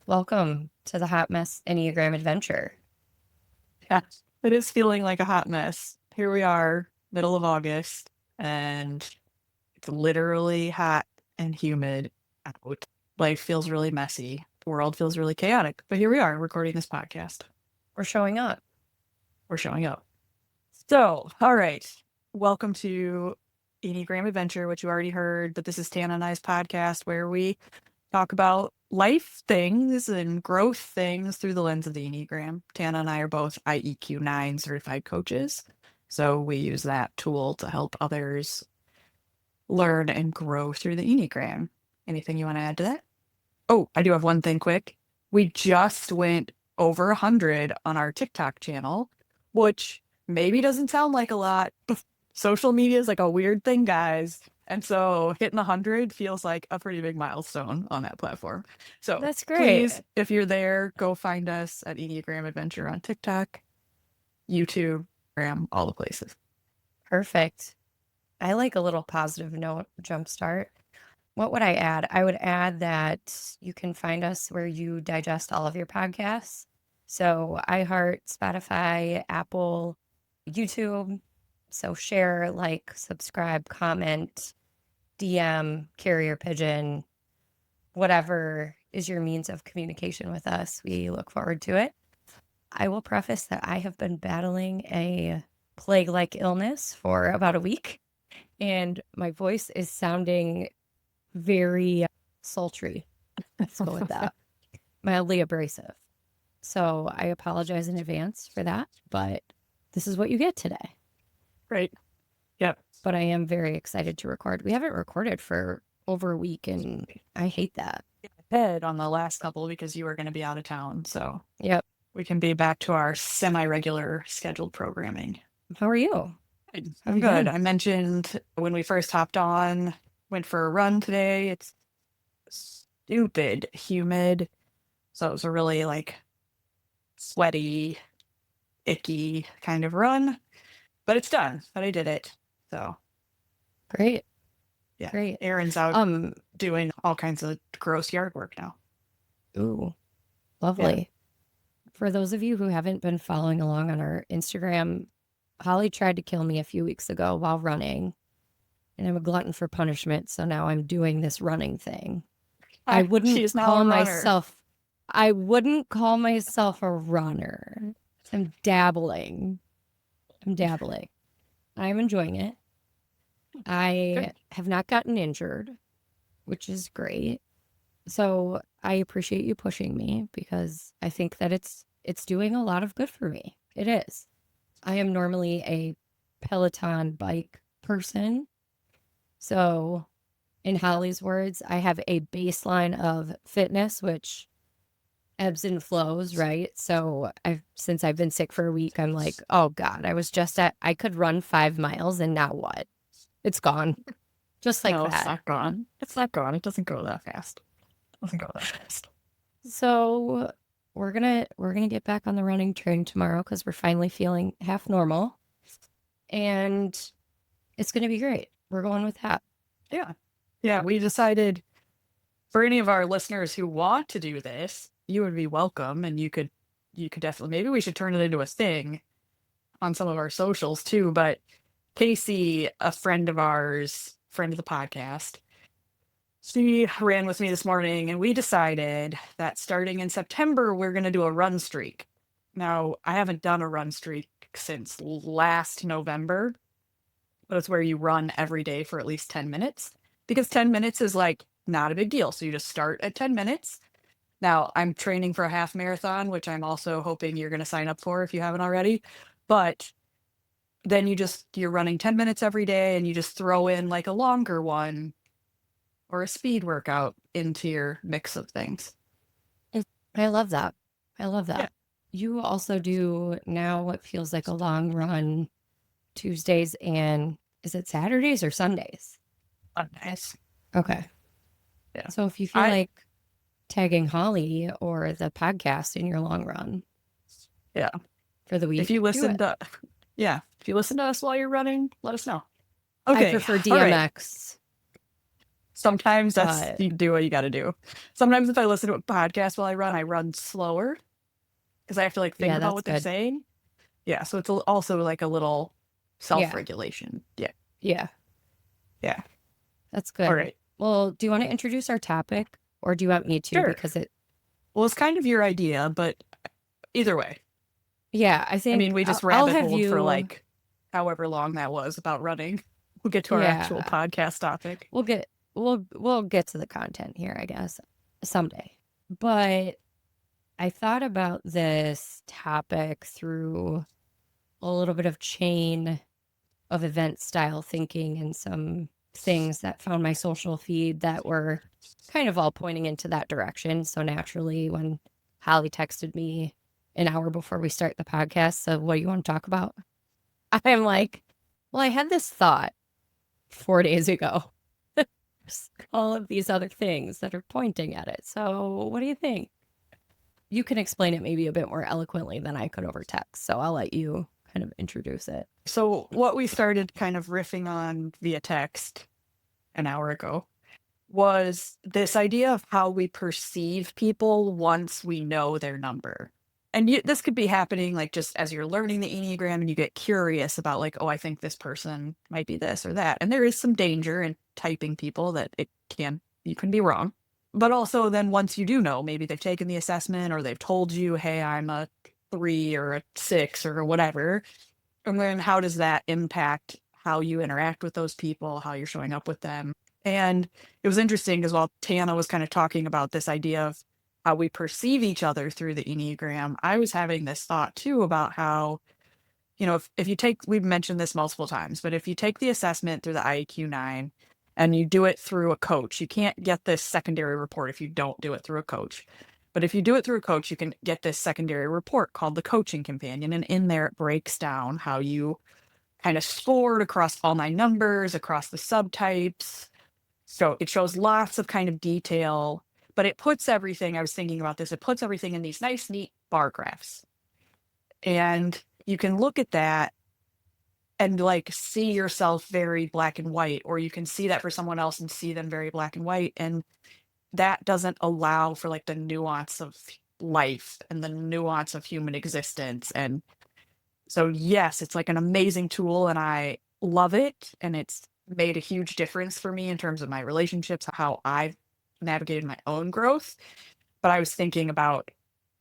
Welcome to the Hot Mess Enneagram Adventure. Yeah, it is feeling like a hot mess. Here we are, middle of August, and it's literally hot and humid out. Life feels really messy. The world feels really chaotic. But here we are recording this podcast. We're showing up. We're showing up. So, all right. Welcome to Enneagram Adventure, which you already heard, but this is Tannah and I's podcast where we talk about life things and growth things through the lens of the Enneagram. Tannah and I are both IEQ 9 certified coaches. So we use that tool to help others learn and grow through the Enneagram. Anything you want to add to that? Oh, I do have one thing quick. We just went over 100 on our TikTok channel, which maybe doesn't sound like a lot. Social media is like a weird thing, guys. And so hitting 100 feels like a pretty big milestone on that platform. So That's great. please, if you're there, go find us at Enneagram Adventure on TikTok, YouTube, Instagram, all the places. Perfect. I like a little positive note jumpstart. What would I add? I would add that you can find us where you digest all of your podcasts. So iHeart, Spotify, Apple, YouTube. So share, like, subscribe, comment, DM, carrier pigeon, whatever is your means of communication with us. We look forward to it. I will preface that I have been battling a plague-like illness for about a week, and my voice is sounding very sultry. Let's go with that. Mildly abrasive. So I apologize in advance for that, but this is what you get today. Right. Yep. But I am very excited to record. We haven't recorded for over a week, and I hate that. Head on the last couple because you were going to be out of town. So Yep. we can be back to our semi-regular scheduled programming. How are you? I'm good. I mentioned when we first hopped on, went for a run today. It's stupid humid. So it was a really like sweaty, icky kind of run. But it's done. But I did it. So Great. yeah. Great. Aaron's out doing all kinds of gross yard work now. Ooh, lovely. For those of you who haven't been following along on our Instagram, Holly tried to kill me a few weeks ago while running, and I'm a glutton for punishment, so now I'm doing this running thing. I wouldn't call myself a runner. I'm dabbling. I'm enjoying it. I have not gotten injured, which is great. So I appreciate you pushing me because I think that it's doing a lot of good for me. It is. I am normally a Peloton bike person. So in Holly's words, I have a baseline of fitness, which ebbs and flows, right? So since I've been sick for a week, I'm like, oh God, I could run 5 miles and now what? It's gone. Just like no, that. It's not gone. It's not gone. It doesn't go that fast. So we're gonna get back on the running train tomorrow because we're finally feeling half normal, and it's gonna be great. We're going with that. Yeah. We decided for any of our listeners who want to do this, you would be welcome, and you could definitely, maybe we should turn it into a thing on some of our socials too. But Casey, a friend of ours, friend of the podcast, she ran with me this morning, and we decided that starting in September, we're going to do a run streak. Now, I haven't done a run streak since last November, but it's where you run every day for at least 10 minutes because 10 minutes is like not a big deal. So you just start at 10 minutes. Now, I'm training for a half marathon, which I'm also hoping you're going to sign up for if you haven't already. But then you're running 10 minutes every day, and you just throw in like a longer one or a speed workout into your mix of things. I love that. Yeah. You also do now what feels like a long run Tuesdays, and is it Saturdays or Sundays? Nice. Okay. Yeah. So if you feel like tagging Holly or the podcast in your long run. Yeah. For the week. If you listen to us while you're running, let us know. Okay. I prefer DMX. Sometimes that's But you do what you got to do. Sometimes if I listen to a podcast while I run slower because I have to like think yeah, about that's what they're good. saying. Yeah, so it's also like a little Yeah, self-regulation. Yeah. yeah, Yeah. that's All good. right. Well, do you want to introduce our topic or do you want me to? Sure. Because it, Well, it's kind of your idea, but either way. yeah, I I mean, think we just I'll rabbit have holed for you, like however long that was about running. We'll get to our actual yeah, podcast topic. we'll get, we'll get to the content here, I guess, someday. But I thought about this topic through a little bit of chain of event style thinking and some things that found my social feed that were kind of all pointing into that direction. So naturally, when Holly texted me an hour before we start the podcast, so what do you want to talk about? I'm like, well, I had this thought 4 days ago. All of these other things that are pointing at it. So what do you think? You can explain it maybe a bit more eloquently than I could over text. So I'll let you kind of introduce it. So, what we started kind of riffing on via text an hour ago was this idea of how we perceive people once we know their number. And this could be happening like just as you're learning the Enneagram and you get curious about, like, oh, I think this person might be this or that. And there is some danger in typing people that you can be wrong. But also, then once you do know, maybe they've taken the assessment or they've told you, hey, I'm a 3 or a 6 or whatever. And then how does that impact how you interact with those people, how you're showing up with them? And it was interesting because while Tannah was kind of talking about this idea of how we perceive each other through the Enneagram, I was having this thought too about how, if you take, we've mentioned this multiple times, but if you take the assessment through the IEQ 9 and you do it through a coach, you can't get this secondary report if you don't do it through a coach. But if you do it through a coach, you can get this secondary report called the Coaching Companion. And in there, it breaks down how you kind of scored across all 9 numbers, across the subtypes. So it shows lots of kind of detail, but it puts everything, I was thinking about this, it puts everything in these nice, neat bar graphs. And you can look at that and like see yourself very black and white, or you can see that for someone else and see them very black and white. And that doesn't allow for like the nuance of life and the nuance of human existence. And so, yes, it's like an amazing tool and I love it. And it's made a huge difference for me in terms of my relationships, how I've navigated my own growth. But I was thinking about,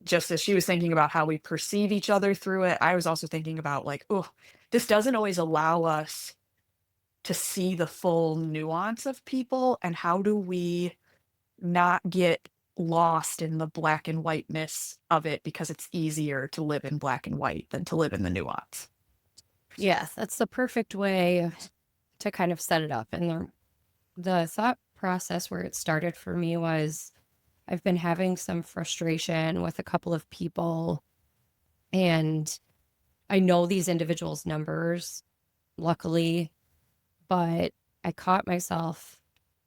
just as she was thinking about how we perceive each other through it, I was also thinking about like, oh, this doesn't always allow us to see the full nuance of people. And how do we not get lost in the black and whiteness of it because it's easier to live in black and white than to live in the nuance? Yes, that's the perfect way to kind of set it up. And the thought process where it started for me was I've been having some frustration with a couple of people, and I know these individuals' numbers, luckily, but I caught myself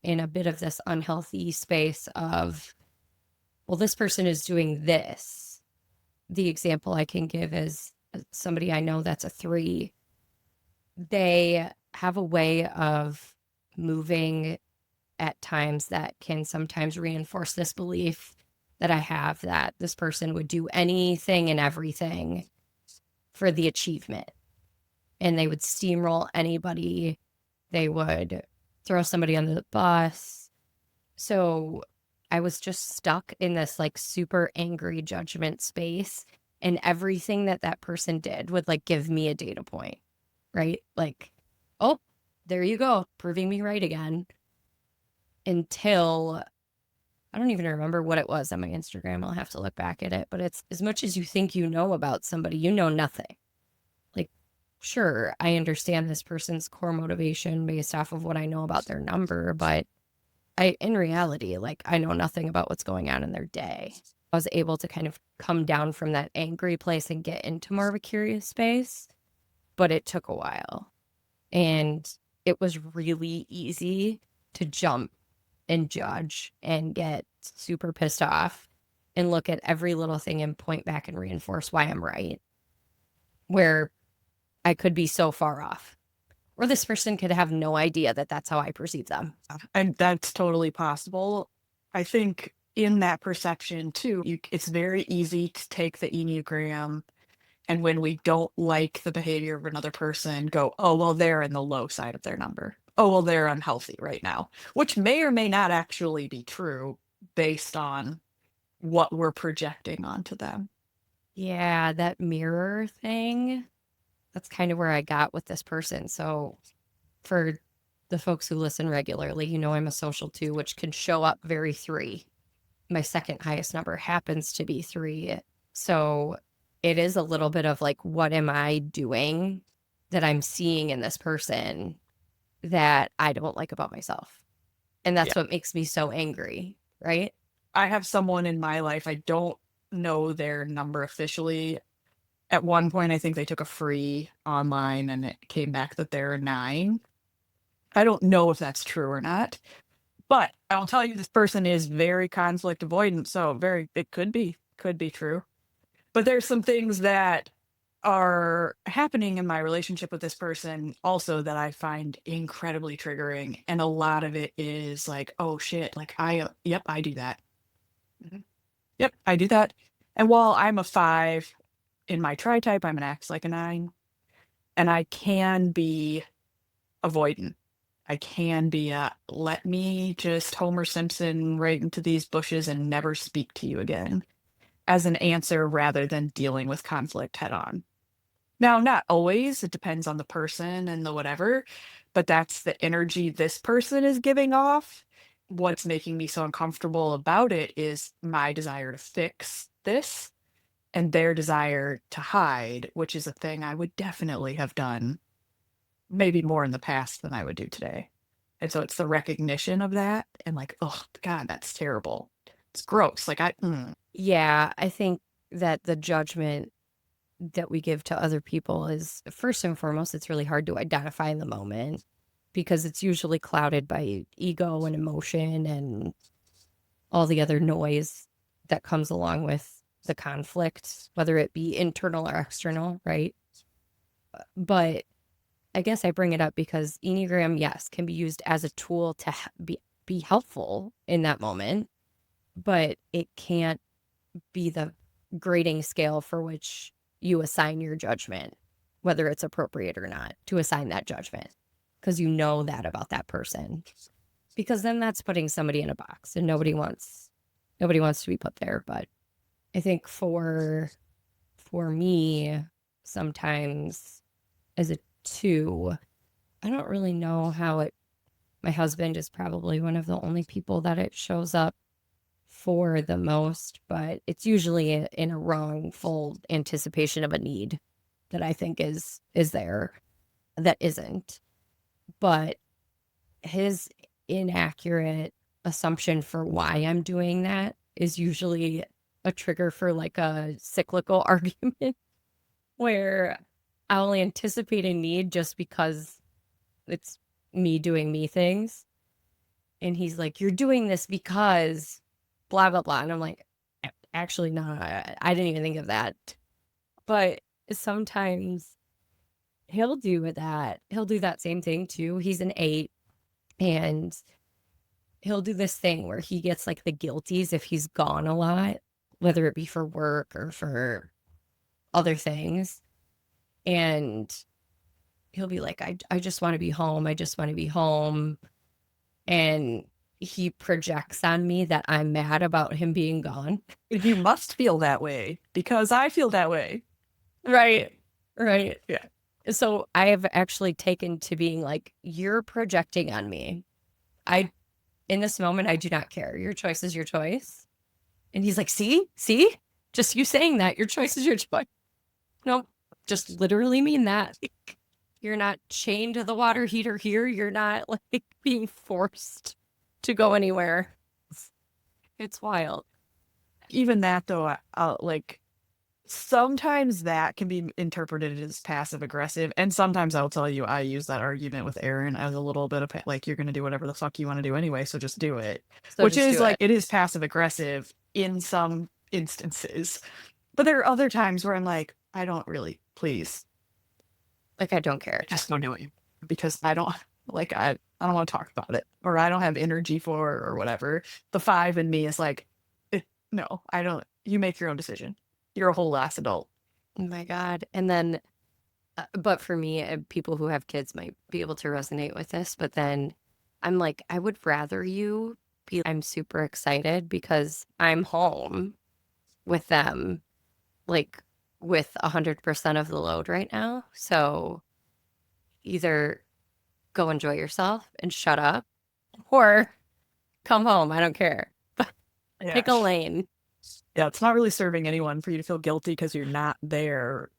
in a bit of this unhealthy space of, well, this person is doing this. The example I can give is somebody I know that's a 3. They have a way of moving at times that can sometimes reinforce this belief that I have that this person would do anything and everything for the achievement. And they would steamroll anybody. They would throw somebody under the bus. So I was just stuck in this like super angry judgment space. And everything that that person did would like give me a data point, right? Like, oh, there you go, proving me right again. Until I don't even remember what it was on my Instagram. I'll have to look back at it. But it's as much as you think you know about somebody, you know nothing. Like, sure, I understand this person's core motivation based off of what I know about their number, but in reality, like, I know nothing about what's going on in their day. I was able to kind of come down from that angry place and get into more of a curious space, but it took a while. And it was really easy to jump and judge and get super pissed off and look at every little thing and point back and reinforce why I'm right, where I could be so far off. Or this person could have no idea that that's how I perceive them. And that's totally possible. I think in that perception too, it's very easy to take the Enneagram and when we don't like the behavior of another person, go, oh, well, they're in the low side of their number. Oh, well, they're unhealthy right now, which may or may not actually be true based on what we're projecting onto them. Yeah, that mirror thing, that's kind of where I got with this person. So for the folks who listen regularly, I'm a social two, which can show up very three. My second highest number happens to be three. So it is a little bit of like, what am I doing that I'm seeing in this person that I don't like about myself? And Yeah. that's what makes me so angry, right? I have someone in my life, I don't know their number officially. At one point, I think they took a free online and it came back that they're a 9. I don't know if that's true or not, but I'll tell you this person is very conflict avoidant, so it could be true. But there's some things that are happening in my relationship with this person also that I find incredibly triggering, and a lot of it is like, "Oh, shit, like, yep, I do that. Mhm. Yep, I do that." And while I'm a 5 in my tri-type, I'm an act like a 9, and I can be avoidant. I can be let me just Homer Simpson right into these bushes and never speak to you again as an answer rather than dealing with conflict head on. Now, not always, it depends on the person and the whatever, but that's the energy this person is giving off. What's making me so uncomfortable about it is my desire to fix this and their desire to hide, which is a thing I would definitely have done maybe more in the past than I would do today. And so it's the recognition of that and like, oh God, that's terrible. It's gross. Like Yeah, I think that the judgment that we give to other people is first and foremost, it's really hard to identify in the moment because it's usually clouded by ego and emotion and all the other noise that comes along with the conflict, whether it be internal or external, right? But I guess I bring it up because Enneagram, yes, can be used as a tool to be helpful in that moment, but it can't be the grading scale for which you assign your judgment, whether it's appropriate or not, to assign that judgment because you know that about that person. Because then that's putting somebody in a box and nobody wants to be put there. But I think for me, sometimes as a 2, I don't really know how it my husband is probably one of the only people that it shows up for the most, but it's usually in a wrongful anticipation of a need that I think is there that isn't. But his inaccurate assumption for why I'm doing that is usually a trigger for like a cyclical argument where I'll anticipate a need just because it's me doing me things. And he's like, you're doing this because blah, blah, blah. And I'm like, actually, no, I didn't even think of that. But sometimes he'll do that. He'll do that same thing too. He's an 8 and he'll do this thing where he gets like the guilties if he's gone a lot, whether it be for work or for other things. And he'll be like, I just want to be home. I just want to be home. And he projects on me that I'm mad about him being gone. you must feel that way because I feel that way. Right. Right. Yeah. So I have actually taken to being like, you're projecting on me. In this moment, I do not care. Your choice is your choice. And he's like, see, just you saying that your choice is your choice. No, just literally mean that. You're not chained to the water heater here. You're not like being forced to go anywhere. It's wild. Even that though, like sometimes that can be interpreted as passive aggressive, and sometimes I'll tell you I use that argument with Aaron as a little bit of like you're going to do whatever the fuck you want to do anyway, so just do it. So Which just is do like it. it is passive aggressive in some instances, but there are other times where I'm like, I don't really, please, Like, I don't care. just go do it. because I don't like I don't want to talk about it or I don't have energy for it or whatever. The 5 in me is like, no, I don't. You make your own decision. You're a whole ass adult. Oh my God. And then, but for me, people who have kids might be able to resonate with this, but then I'm like, I would rather you be, I'm super excited because I'm home with them, like with 100% of the load right now. So either go enjoy yourself and shut up or come home. I don't care. Yeah. Pick a lane. Yeah, it's not really serving anyone for you to feel guilty because you're not there.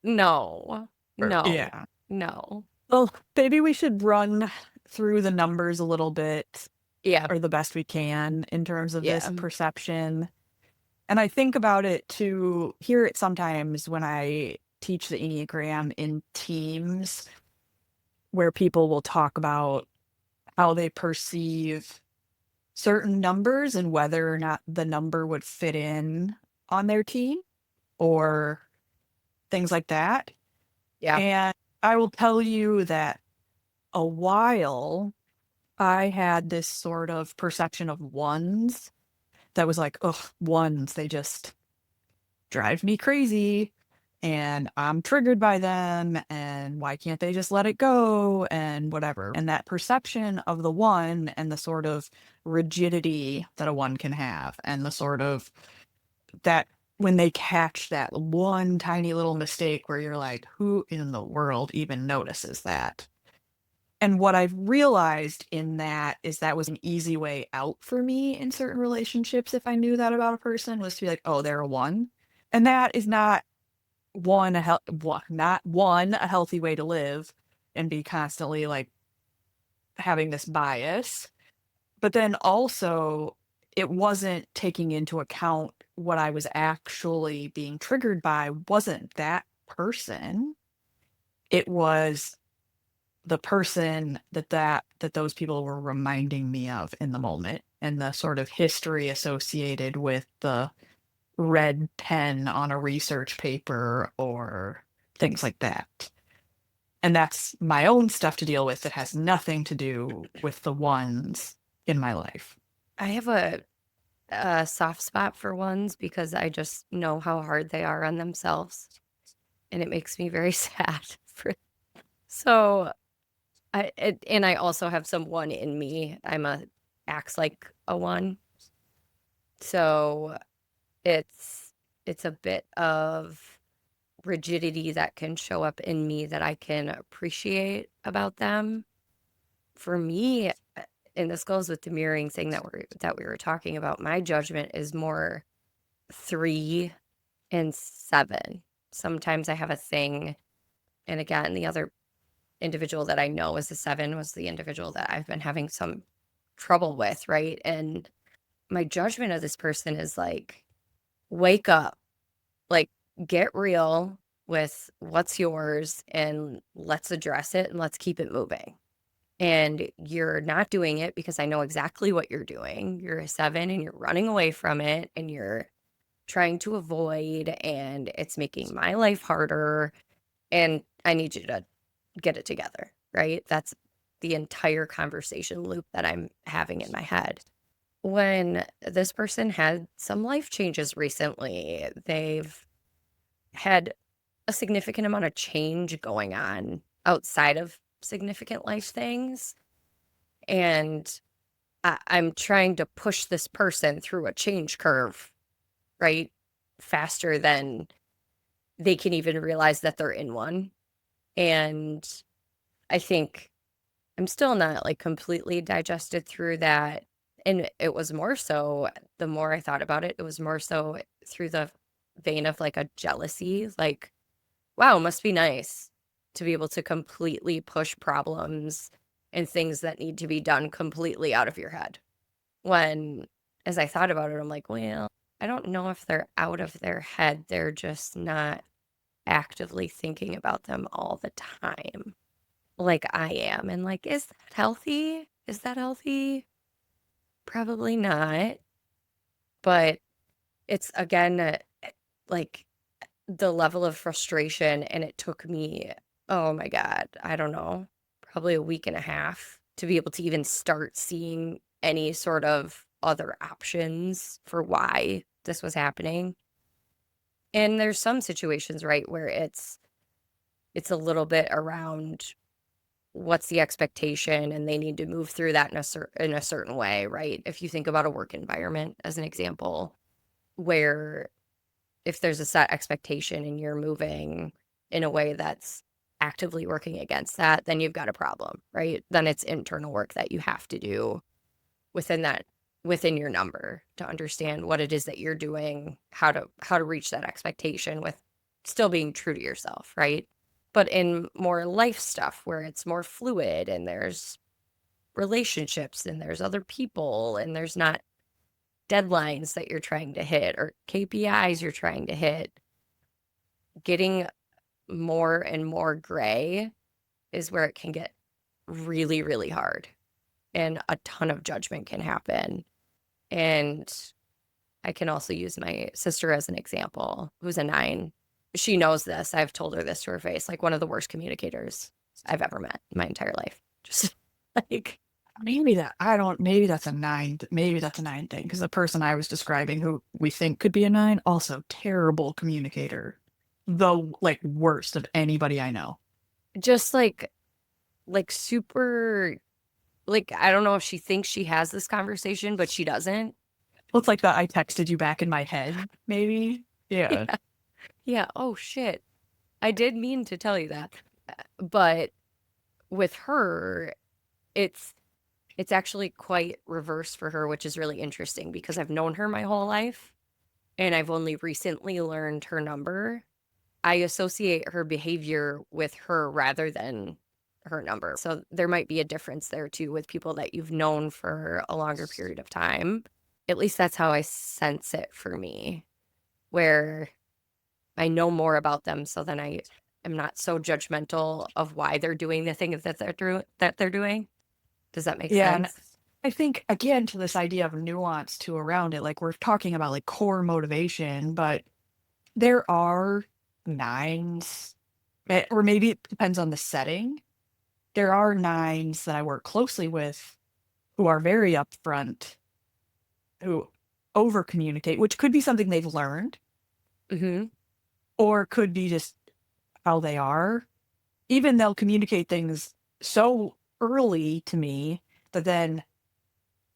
No, no, Yeah. no. Well, maybe we should run through the numbers a little bit Yeah, or the best we can in terms of this yeah, perception. And I think about it to hear it sometimes when I teach the Enneagram in teams where people will talk about how they perceive certain numbers and whether or not the number would fit in on their team or things like that. yeah. And I will tell you that a while I had this sort of perception of ones that was like, ugh, ones, they just drive me crazy and I'm triggered by them and why can't they just let it go and whatever. And that perception of the one and the sort of rigidity that a one can have and the sort of that when they catch that one tiny little mistake where you're like, who in the world even notices that? And what I've realized in that is that was an easy way out for me in certain relationships if I knew that about a person was to be like, "Oh, they're a 1." And that is not not one, a healthy way to live and be constantly, like, having this bias, but then also it wasn't taking into account what I was actually being triggered by wasn't that person. It was the person that those people were reminding me of in the moment and the sort of history associated with the red pen on a research paper or things like that. And that's my own stuff to deal with that has nothing to do with the ones in my life. I have a soft spot for ones because I just know how hard they are on themselves, and it makes me very sad for. So and I also have some one in me. I'm a acts like a one, so it's it's a bit of rigidity that can show up in me that I can appreciate about them. For me, and this goes with the mirroring thing that we were talking about, my judgment is more 3 and 7. Sometimes I have a thing, and again, the other individual that I know is a 7 was the individual that I've been having some trouble with, right? And my judgment of this person is like, wake up, like, get real with what's yours and let's address it and let's keep it moving. And you're not doing it because I know exactly what you're doing. You're a 7 and you're running away from it and you're trying to avoid, and it's making my life harder. And I need you to get it together, right? That's the entire conversation loop that I'm having in my head. When this person had some life changes recently, they've had a significant amount of change going on outside of significant life things. And I'm trying to push this person through a change curve, right? Faster than they can even realize that they're in one. And I think I'm still not like completely digested through that. And it was more so, the more I thought about it, it was more so through the vein of like a jealousy, like, wow, must be nice to be able to completely push problems and things that need to be done completely out of your head. When, as I thought about it, I'm like, well, I don't know if they're out of their head. They're just not actively thinking about them all the time like I am. And like, is that healthy? Is that healthy? Probably not. But it's again, like the level of frustration. And it took me, oh my God, I don't know, probably a week and a half to be able to even start seeing any sort of other options for why this was happening. And there's some situations, right, where it's a little bit around what's the expectation and they need to move through that in a certain way, right? If you think about a work environment as an example, where if there's a set expectation and you're moving in a way that's actively working against that, then you've got a problem, right? Then it's internal work that you have to do within that within your number to understand what it is that you're doing, how to reach that expectation with still being true to yourself, right? But in more life stuff where it's more fluid and there's relationships and there's other people and there's not deadlines that you're trying to hit or KPIs you're trying to hit, getting more and more gray is where it can get really, really hard and a ton of judgment can happen. And I can also use my sister as an example, who's a 9. She knows this. I've told her this to her face, like one of the worst communicators I've ever met in my entire life. Just like, Maybe that's a 9. Maybe that's a 9 thing. Because the person I was describing who we think could be a 9, also terrible communicator. The like worst of anybody I know. just like super, like, I don't know if she thinks she has this conversation, but she doesn't. Looks like that I texted you back in my head, maybe. Yeah. Yeah. Yeah. Oh, shit. I did mean to tell you that. But with her, it's actually quite reverse for her, which is really interesting because I've known her my whole life and I've only recently learned her number. I associate her behavior with her rather than her number. So there might be a difference there too with people that you've known for a longer period of time. At least that's how I sense it for me, where I know more about them so then I am not so judgmental of why they're doing the thing that they're doing. Does that make Yeah. And sense? I think again to this idea of nuance too around it, like we're talking about like core motivation, but there are 9s, or maybe it depends on the setting. There are 9s that I work closely with who are very upfront, who over communicate, which could be something they've learned, Mm-hmm. or could be just how they are. Even they'll communicate things so early to me that then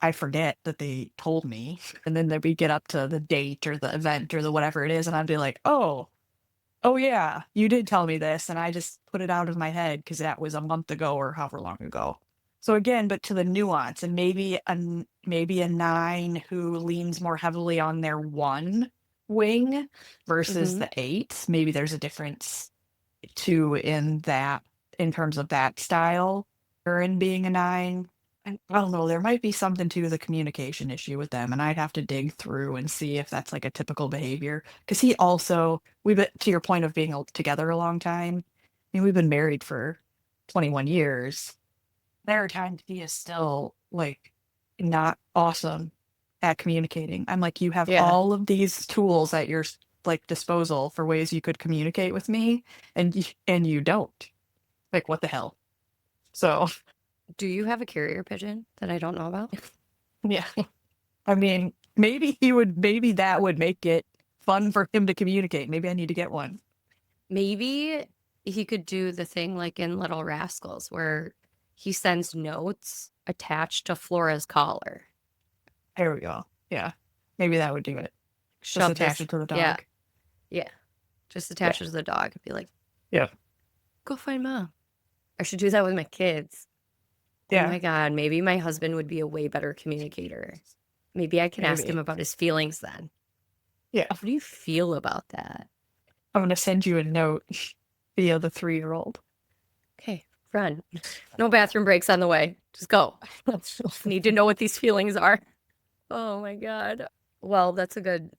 I forget that they told me. And then we get up to the date or the event or the whatever it is, and I'd be like, oh yeah, you did tell me this, and I just put it out of my head because that was a month ago or however long ago. So again, but to the nuance, and maybe a 9 who leans more heavily on their 1 wing versus Mm-hmm. the 8. Maybe there's a difference too in terms of that style, or in being a 9. I don't know, there might be something to the communication issue with them, and I'd have to dig through and see if that's like a typical behavior. Because he also, we've been, to your point of being together a long time, I mean, we've been married for 21 years. There are times he is still like not awesome at communicating. I'm like, you have Yeah. all of these tools at your like disposal for ways you could communicate with me, and you don't. Like, what the hell? So, Do you have a carrier pigeon that I don't know about? yeah. I mean, maybe that would make it fun for him to communicate. Maybe I need to get one. Maybe he could do the thing like in Little Rascals where he sends notes attached to Flora's collar. There we go. Yeah. Maybe that would do it. Just Shove attach this. it to the Yeah. dog. Yeah. Just Yeah. attach it to the dog and be like, Yeah. go find mom. I should do that with my kids. Oh Yeah. my God. Maybe my husband would be a way better communicator. Maybe I can ask him Maybe. about his feelings then. Yeah. How do you feel about that? I'm going to send you a note via the 3-year-old. Okay, run. No bathroom breaks on the way. Just go. Need to know what these feelings are. Oh my God. Well, that's a good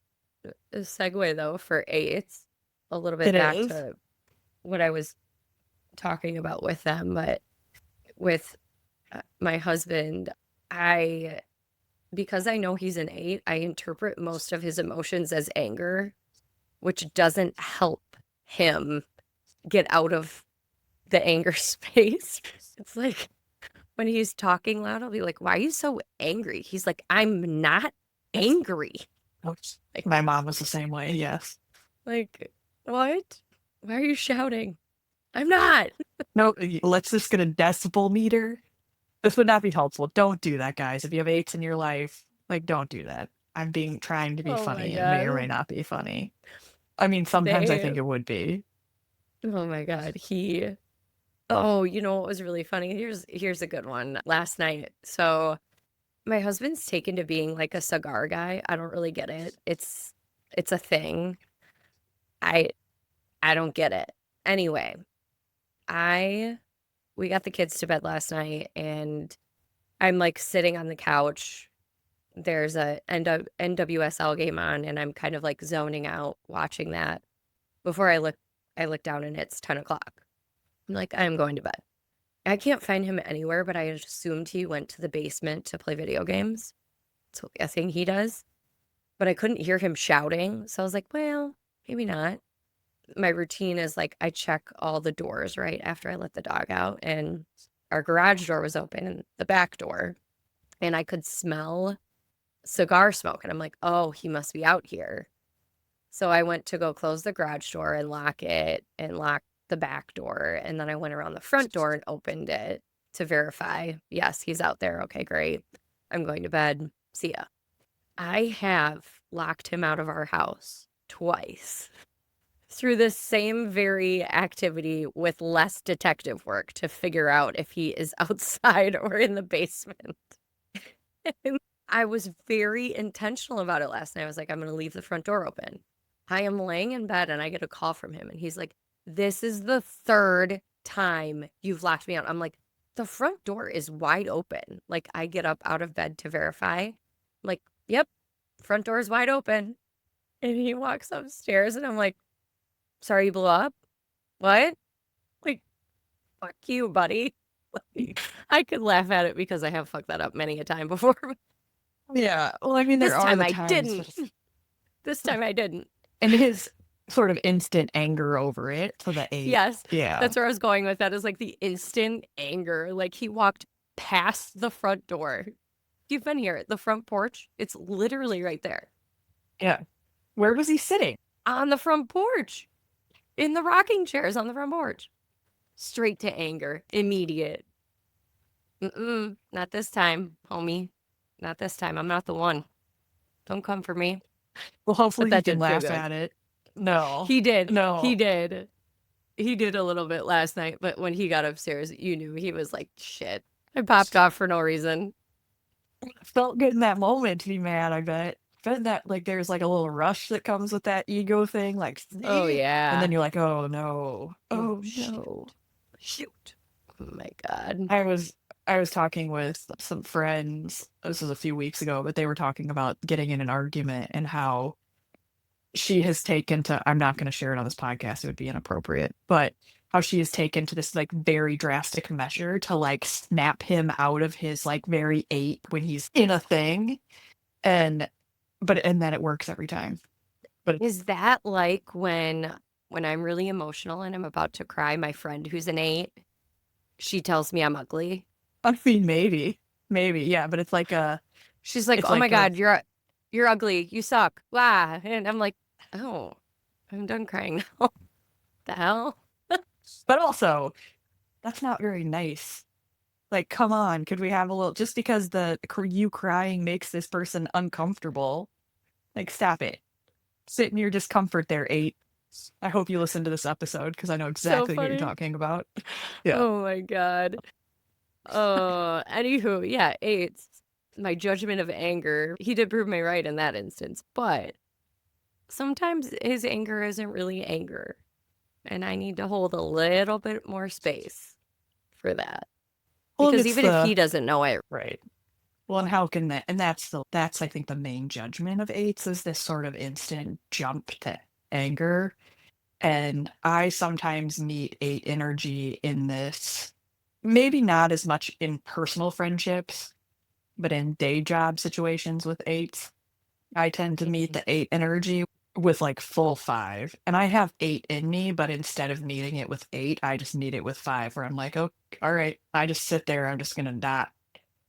segue though for 8s. A little bit It back is. to what I was talking about with them, but with my husband, I because I know he's an 8, I interpret most of his emotions as anger, which doesn't help him get out of the anger space. It's like when he's talking loud, I'll be like, why are you so angry? He's like, I'm not angry. Like, my mom was the same way. Yes. Like, what? Why are you shouting? I'm not. No, let's just get a decibel meter. This would not be helpful. Don't do that, guys. If you have eights in your life, like, don't do that. I'm trying to be Oh my funny. It may or may God. not be funny. I mean, sometimes I think it would be. Oh my God. Oh, you know what was really funny? Here's a good one. Last night. So my husband's taken to being like a cigar guy. I don't really get it. It's a thing. I I don't get it. Anyway, I we got the kids to bed last night and I'm like sitting on the couch. There's a NWSL game on and I'm kind of like zoning out watching that before I look down and it's 10 o'clock. I'm like, I'm going to bed. I can't find him anywhere, but I assumed he went to the basement to play video games. So a thing he does. But I couldn't hear him shouting. So I was like, well, maybe not. My routine is like I check all the doors right after I let the dog out. And our garage door was open and the back door. And I could smell cigar smoke. And I'm like, oh, he must be out here. So I went to go close the garage door and lock it and lock the back door. And then I went around the front door and opened it to verify. Yes, he's out there. Okay, great. I'm going to bed. See ya. I have locked him out of our house twice through this same very activity with less detective work to figure out if he is outside or in the basement. And I was very intentional about it last night. I was like, I'm going to leave the front door open. I am laying in bed and I get a call from him and he's like, this is the third time you've locked me out. I'm like, the front door is wide open. Like I get up out of bed to verify. I'm like, yep, front door is wide open. And he walks upstairs and I'm like, sorry you blew up? What? Like, fuck you, buddy. I could laugh at it because I have fucked that up many a time before. Yeah. Well, I mean, there This are time the I times. didn't. This time I didn't. And his sort of instant anger over it. So the eight. Yes. Yeah. That's where I was going with that is like the instant anger. Like he walked past the front door. You've been here, the front porch. It's literally right there. Yeah. Where was he sitting? On the front porch. In the rocking chairs on the front porch. Straight to anger. Immediate. Not this time, homie. Not this time. I'm not the one. Don't come for me. Well, hopefully But he that can did feel laugh good. at it. No. He did. No. He did. He did a little bit last night, but when he got upstairs, you knew he was like, shit. I popped off for no reason. Felt good in that moment to be mad, I bet. Bet that like there's like a little rush that comes with that ego thing, like Oh, yeah. and then you're like, oh no. Oh, no. Shoot. Oh, my God. I was talking with some friends, this was a few weeks ago, but they were talking about getting in an argument and how she has taken to, I'm not going to share it on this podcast, it would be inappropriate, but how she has taken to this like very drastic measure to like snap him out of his like very eight when he's in a thing. And then it works every time. But Is that like when I'm really emotional and I'm about to cry, my friend who's an 8, she tells me I'm ugly? I mean, maybe, yeah, but it's like She's like, it's "Oh my like God, you're ugly. You suck." Blah. And I'm like, "Oh, I'm done crying now." The hell? but also that's not very nice. Like, come on, could we have a little, just because you crying makes this person uncomfortable, like, stop it. Sit in your discomfort there, 8. I hope you listen to this episode because I know exactly what you're funny. talking about. Yeah. Oh my God. Anywho, yeah, 8. My judgment of anger. He did prove me right in that instance, but sometimes his anger isn't really anger. And I need to hold a little bit more space for that. Well, Because even if he doesn't know it. right. Well, and how can that, and that's I think the main judgment of 8s is this sort of instant jump to anger. And I sometimes meet 8 energy in this, maybe not as much in personal friendships, but in day job situations with 8s. I tend to meet the 8 energy with like full 5. And I have 8 in me, but instead of needing it with 8, I just need it with 5, where I'm like, oh, all right, I just sit there. I'm just going to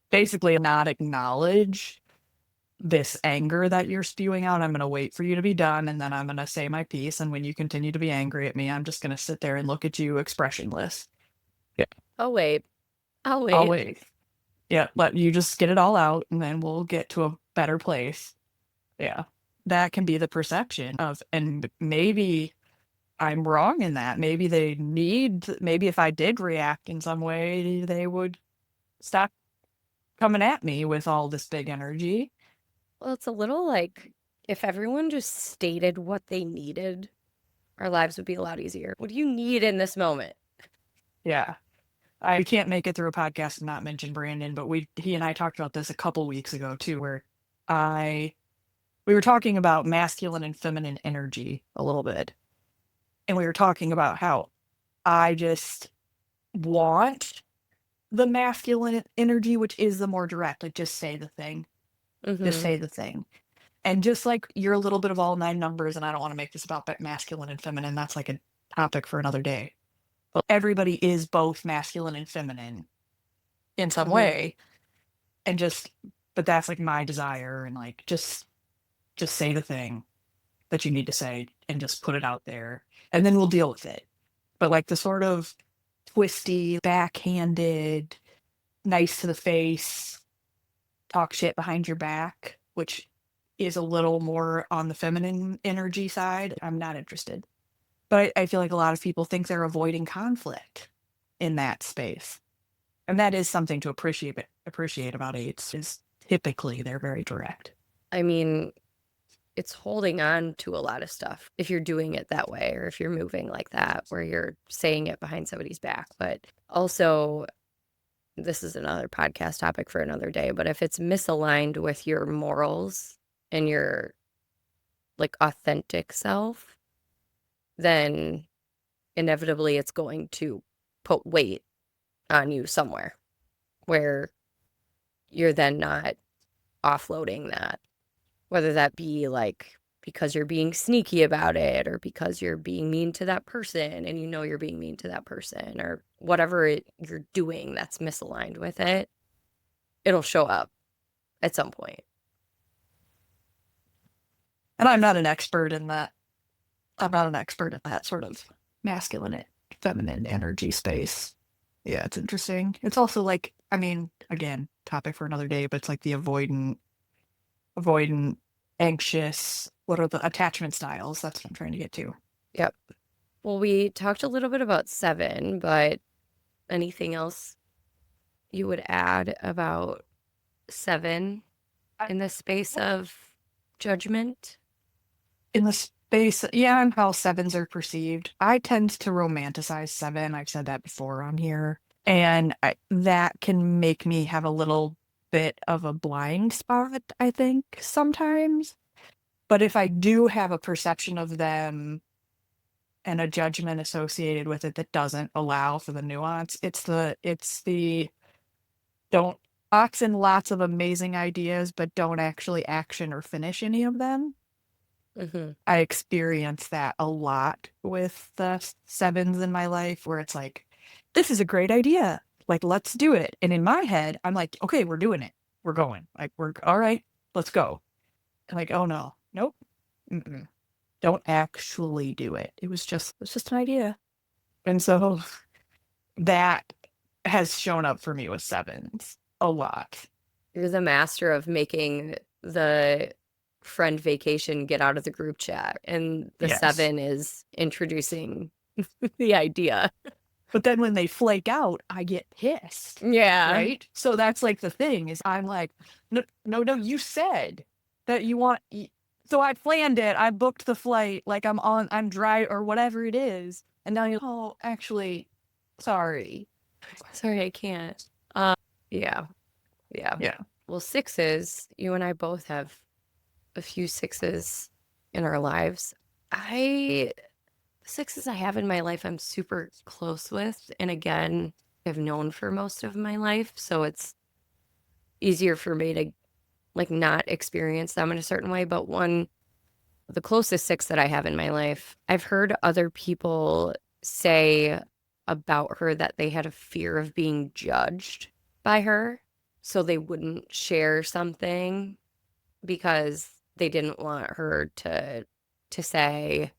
basically not acknowledge this anger that you're spewing out. I'm going to wait for you to be done. And then I'm going to say my piece. And when you continue to be angry at me, I'm just going to sit there and look at you expressionless. Yeah. I'll wait. I'll I'll wait. wait. Yeah. Let you just get it all out and then we'll get to a better place. Yeah. That can be the perception of, and maybe I'm wrong in that. Maybe maybe if I did react in some way, they would stop coming at me with all this big energy. Well, it's a little like if everyone just stated what they needed, our lives would be a lot easier. What do you need in this moment? Yeah. I can't make it through a podcast and not mention Brandon, but he and I talked about this a couple weeks ago too, where we were talking about masculine and feminine energy a little bit. And we were talking about how I just want the masculine energy, which is the more direct, like just say the thing, just Mm-hmm. say the thing. And just like you're a little bit of all 9 numbers, and I don't want to make this about masculine and feminine. That's like a topic for another day. But everybody is both masculine and feminine in some Mm-hmm. way. And but that's like my desire. And like, just say the thing that you need to say and just put it out there. And then we'll deal with it. But like the sort of twisty, backhanded, nice to the face, talk shit behind your back, which is a little more on the feminine energy side, I'm not interested. But I feel like a lot of people think they're avoiding conflict in that space. And that is something to appreciate about eights is typically they're very direct. I mean, it's holding on to a lot of stuff if you're doing it that way or if you're moving like that, where you're saying it behind somebody's back. But also, this is another podcast topic for another day, but if it's misaligned with your morals and your like authentic self, then inevitably it's going to put weight on you somewhere where you're then not offloading that, whether that be like because you're being sneaky about it or because you're being mean to that person and you know you're being mean to that person or whatever you're doing that's misaligned with it, it'll show up at some point. And I'm not an expert in that. I'm not an expert in that sort of masculine, feminine energy space. Yeah, it's interesting. It's also like, I mean, again, topic for another day, but it's like the avoidant, anxious. What are the attachment styles? That's what I'm trying to get to. Yep. Well, we talked a little bit about 7, but anything else you would add about 7 in the space of judgment? In the space, yeah, and how 7s are perceived. I tend to romanticize 7. I've said that before on here. And that can make me have a little bit of a blind spot, I think, sometimes. But if I do have a perception of them and a judgment associated with it that doesn't allow for the nuance, it's the don't lots and lots of amazing ideas, but don't actually action or finish any of them. Mm-hmm. I experience that a lot with the 7s in my life where it's like, this is a great idea. Like, let's do it. And in my head, I'm like, okay, we're doing it. We're going. Like, we're all right. Let's go. And like, oh no, nope. Mm-mm. Don't actually do it. It's just an idea. And so that has shown up for me with 7s a lot. You're the master of making the friend vacation get out of the group chat, and the Yes. 7 is introducing the idea. But then when they flake out, I get pissed. Yeah. Right? So that's like the thing is I'm like, no, no, no, you said that you want, so I planned it. I booked the flight. Like I'm dry or whatever it is. And now you're, oh, actually, sorry. Sorry, I can't. Yeah. Yeah. Yeah. Well, 6s, you and I both have a few 6s in our lives. The 6s I have in my life, I'm super close with. And again, I've known for most of my life. So it's easier for me to like not experience them in a certain way. But one the closest six that I have in my life, I've heard other people say about her that they had a fear of being judged by her, so they wouldn't share something because they didn't want her to say,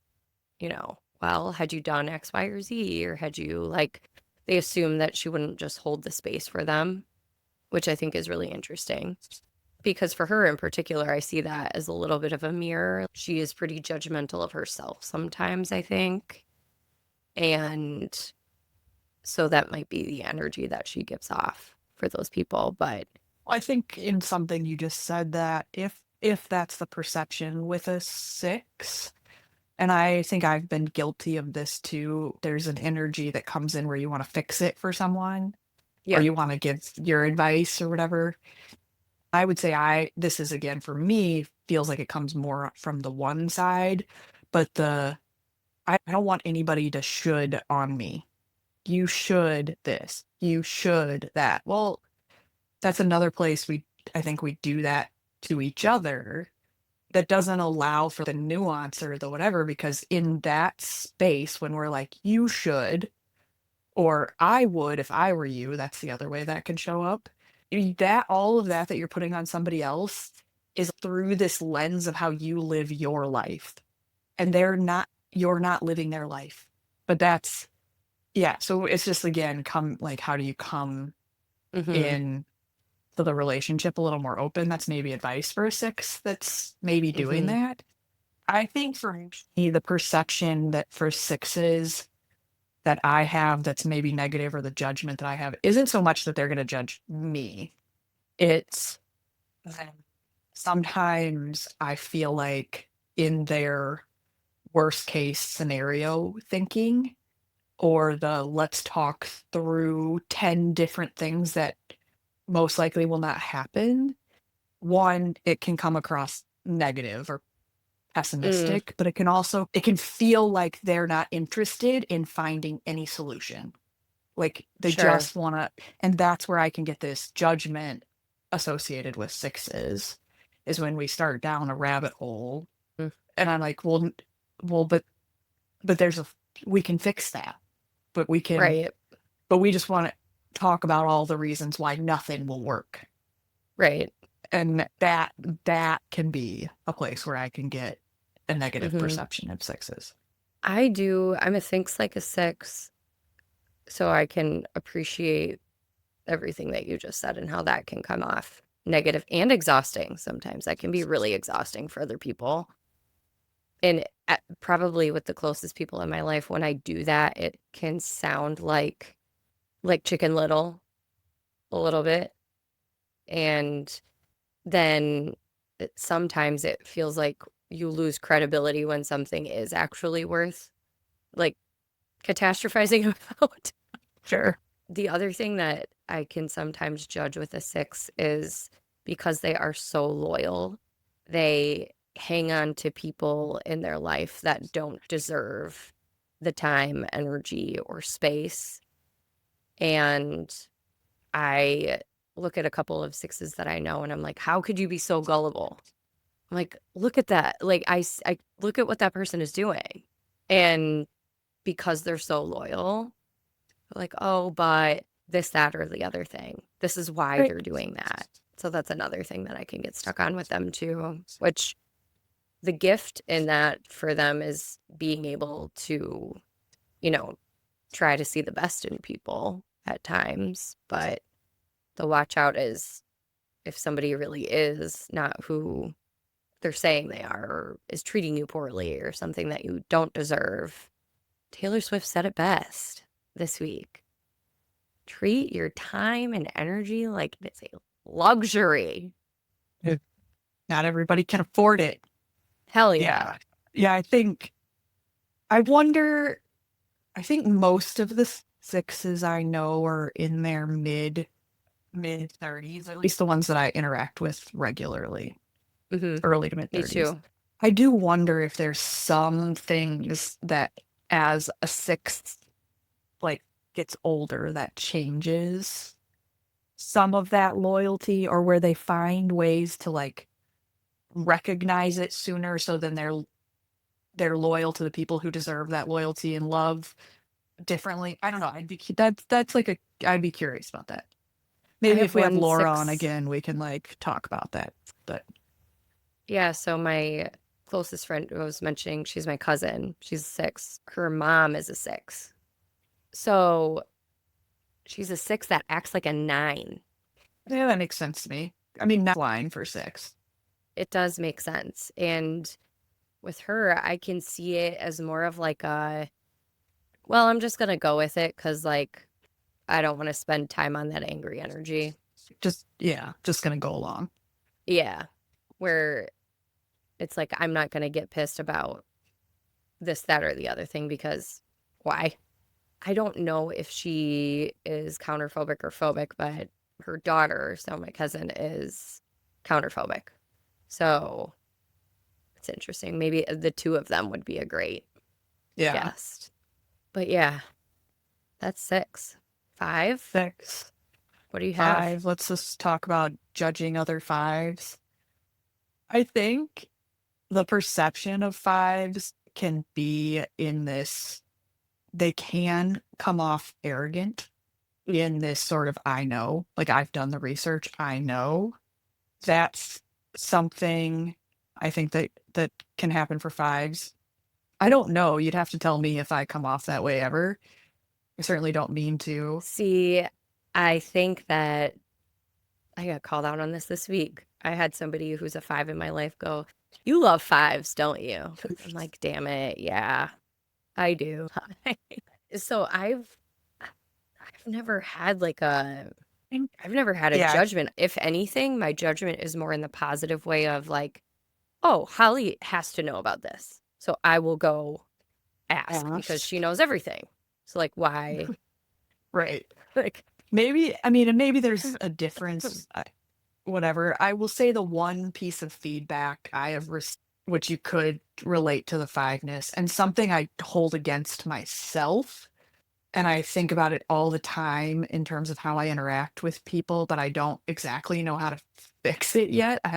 well, had you done X, Y, or Z, or had you like they assume that she wouldn't just hold the space for them, which I think is really interesting. Because for her in particular, I see that as a little bit of a mirror. She is pretty judgmental of herself sometimes, I think. And so that might be the energy that she gives off for those people. But I think in something you just said that if that's the perception with a 6, and I think I've been guilty of this too, there's an energy that comes in where you want to fix it for someone or yeah. you want to give your advice or whatever. I would say this is again for me, feels like it comes more from the one side, but I don't want anybody to should on me. You should this, you should that. Well, that's another place I think we do that to each other that doesn't allow for the nuance or the whatever, because in that space when we're like, you should, or I would if I were you, that's the other way that can show up. That all of that you're putting on somebody else is through this lens of how you live your life. And you're not living their life. But that's, yeah. So it's just, again, how do you come Mm-hmm. in to the relationship a little more open? That's maybe advice for a 6 that's maybe doing Mm-hmm. that. I think for me, the perception that for 6s that I have that's maybe negative, or the judgment that I have, isn't so much that they're going to judge me. It's that sometimes I feel like in their worst case scenario thinking, or the let's talk through 10 different things that most likely will not happen. One, it can come across negative or Mm, pessimistic, but it can feel like they're not interested in finding any solution. Like they sure. just want to, and that's where I can get this judgment associated with 6s, is when we start down a rabbit hole. Mm, And I'm like, well, but we can fix that, but right. we just want to talk about all the reasons why nothing will work. Right. And that can be a place where I can get a negative Mm-hmm. perception of 6s. I do. I'm a thinks like a six, so I can appreciate everything that you just said and how that can come off negative and exhausting sometimes. That can be really exhausting for other people. And probably with the closest people in my life, when I do that, it can sound like Chicken Little a little bit. And then sometimes it feels like you lose credibility when something is actually worth like catastrophizing about. Sure. The other thing that I can sometimes judge with a six is because they are so loyal, they hang on to people in their life that don't deserve the time, energy, or space. And I look at a couple of sixes that I know and I'm like, how could you be so gullible? I'm like, look at that. Like, I look at what that person is doing. And because they're so loyal, like, oh, but this, that, or the other thing. This is why Right. they're doing that. So that's another thing that I can get stuck on with them too, which the gift in that for them is being able to, you know, try to see the best in people at times. But the watch out is if somebody really is not who they're saying they are, or is treating you poorly or something that you don't deserve. Taylor Swift said it best this week. Treat your time and energy like it's a luxury. If not everybody can afford it. Hell yeah. Yeah. Yeah. I wonder, I think most of the 6s I know are in their mid 30s, at least the ones that I interact with regularly, Hmm. early to mid Me 30s. too. I do wonder if there's some things that as a 6 like gets older that changes some of that loyalty, or where they find ways to like recognize it sooner, so then they're loyal to the people who deserve that loyalty and love differently. I don't know. That's like a I'd be curious about that. I Maybe have if we have one Laura on 6. again, we can like talk about that. But Yeah, so my closest friend who I was mentioning, she's my cousin. She's a 6. Her mom is a 6. So she's a 6 that acts like a 9. yeah, that makes sense to me. I mean, not line for 6. It does make sense. And with her, I can see it as more of like a, well, I'm just gonna go with it because like I don't want to spend time on that angry energy. Just yeah, just gonna go along. Yeah. Where it's like I'm not gonna get pissed about this, that, or the other thing because why? I don't know if she is counterphobic or phobic, but her daughter, so my cousin, is counterphobic. So it's interesting. Maybe the two of them would be a great Yeah. guest. But yeah, that's 6. 5? 6, What do you have? 5. Let's just talk about judging other 5s. I think the perception of 5s can be in this, they can come off arrogant in this sort of I know, like I've done the research, I know. That's something I think that can happen for 5s. I don't know. You'd have to tell me if I come off that way ever. I certainly don't mean to. See, I think that I got called out on this week. I had somebody who's a 5 in my life go, "You love 5s, don't you?" I'm like, "Damn it, yeah, I do." So I've never had like a I've never had a Yeah, judgment. If anything, my judgment is more in the positive way of like, "Oh, Holly has to know about this." So I will go ask because she ask. knows everything. So like why Right. like Maybe, I mean, and maybe there's a difference. Whatever. I will say the one piece of feedback I have received, which you could relate to the 5ness, and something I hold against myself. And I think about it all the time in terms of how I interact with people, but I don't exactly know how to fix it yet. I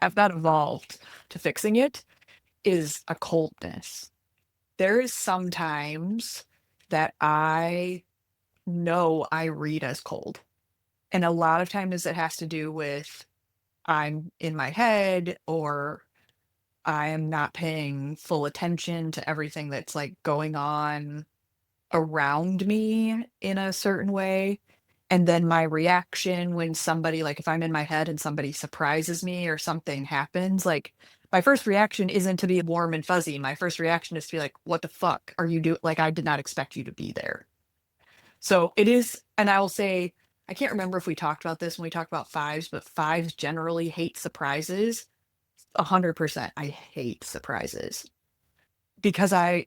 have not evolved to fixing it, is a coldness. There is sometimes that I know I read as cold. And a lot of times it has to do with I'm in my head or I am not paying full attention to everything that's like going on around me in a certain way. And then my reaction when somebody, like if I'm in my head and somebody surprises me or something happens, like my first reaction isn't to be warm and fuzzy. My first reaction is to be like, what the fuck are you doing? Like, I did not expect you to be there. So it is, and I will say, I can't remember if we talked about this when we talked about 5s, but 5s generally hate surprises. 100%. I hate surprises because I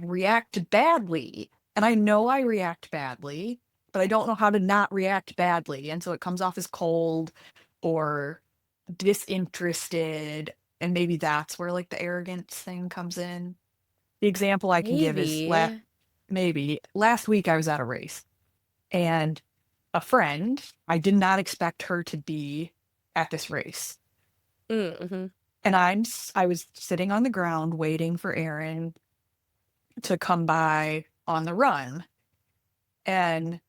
react badly. And I know I react badly, but I don't know how to not react badly. And so it comes off as cold or disinterested. And maybe that's where like the arrogance thing comes in. The example I can give is maybe. maybe last week I was at a race and a friend, I did not expect her to be at this race. Mm-hmm. And I was sitting on the ground waiting for Aaron to come by on the run. And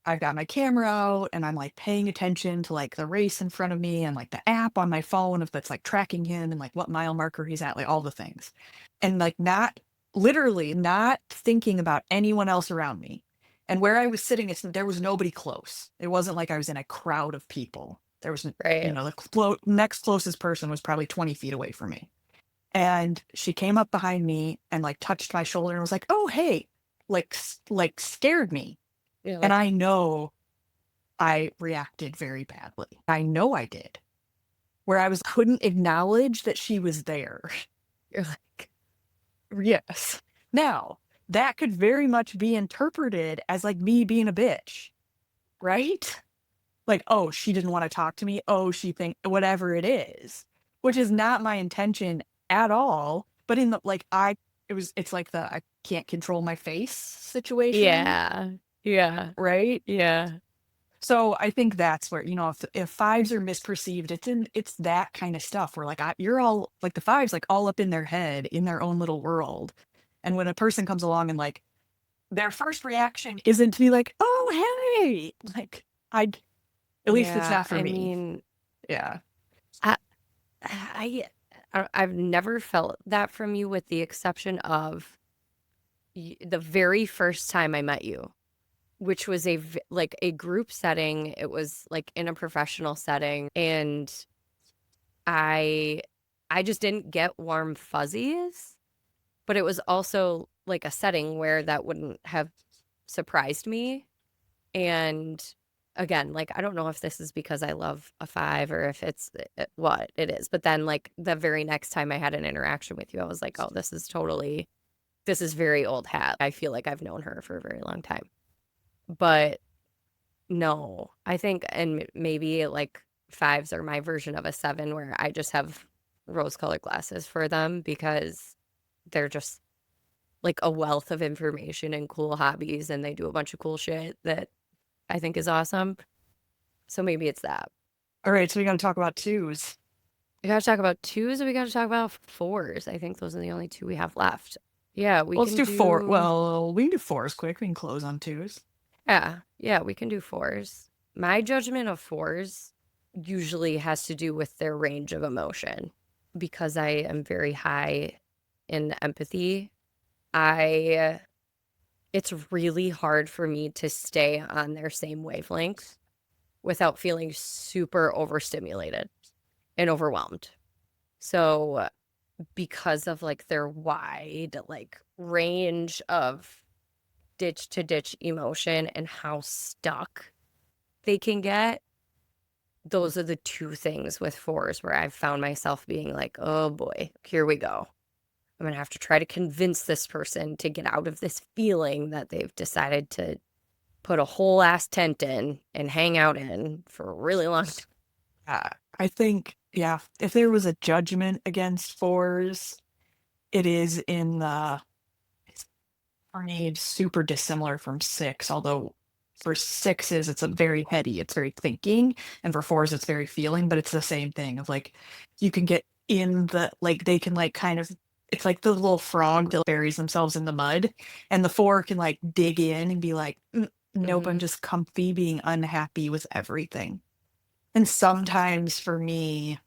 I've got my camera out and I'm like paying attention to like the race in front of me and like the app on my phone if that's like tracking him and like what mile marker he's at, like all the things. And like not literally not thinking about anyone else around me. And where I was sitting, there was nobody close. It wasn't like I was in a crowd of people. There was, Right. the next closest person was probably 20 feet away from me. And she came up behind me and like touched my shoulder and was like, "Oh, hey," like scared me. You're And like I know I reacted very badly. I know I did. Where I was couldn't acknowledge that she was there. you're like Yes. Now, that could very much be interpreted as like me being a bitch, right? Like, oh, she didn't want to talk to me. Oh, she think whatever it is, which is not my intention at all. But in the like, it's like the I can't control my face situation, yeah. Yeah. right? Yeah. So I think that's where, if fives are misperceived, it's that kind of stuff where like you're all like the fives like all up in their head in their own little world. And when a person comes along and like their first reaction isn't to be like, "Oh, hey." Like I at least it's Yeah, not for I me. mean, Yeah. I, I, I've never felt that from you, with the exception of the very first time I met you, which was like a group setting. It was like in a professional setting, and I, I just didn't get warm fuzzies. But it was also like a setting where that wouldn't have surprised me. And again, like, I don't know if this is because I love a five or if it's what it is. But then, like, the very next time I had an interaction with you, I was like, oh, this is very old hat. I feel like I've known her for a very long time. But no, I think, and maybe like fives are my version of a seven where I just have rose colored glasses for them because they're just like a wealth of information and cool hobbies, and they do a bunch of cool shit that I think is awesome. So maybe it's that. All right, so we got to talk about twos. We got to talk about twos, and we got to talk about fours. I think those are the only two we have left. Yeah, we Well, let's can do four. do. Well, we can do fours quick. We can close on twos. Yeah, we can do fours. My judgment of fours usually has to do with their range of emotion because I am very high in empathy. I It's really hard for me to stay on their same wavelength without feeling super overstimulated and overwhelmed. So because of like their wide like range of ditch to ditch emotion and how stuck they can get, those are the two things with fours where I've found myself being like, oh boy, here we go. I'm going to have to try to convince this person to get out of this feeling that they've decided to put a whole ass tent in and hang out in for a really long time. I think, yeah, if there was a judgment against fours, it is in the age super dissimilar from six, although for sixes it's a very heady, it's very thinking, and for fours it's very feeling, but it's the same thing of like you can get in the like they can like kind of it's like the little frog that buries themselves in the mud, and the four can like dig in and be like, nope, I'm Mm-hmm. just comfy being unhappy with everything. And sometimes for me,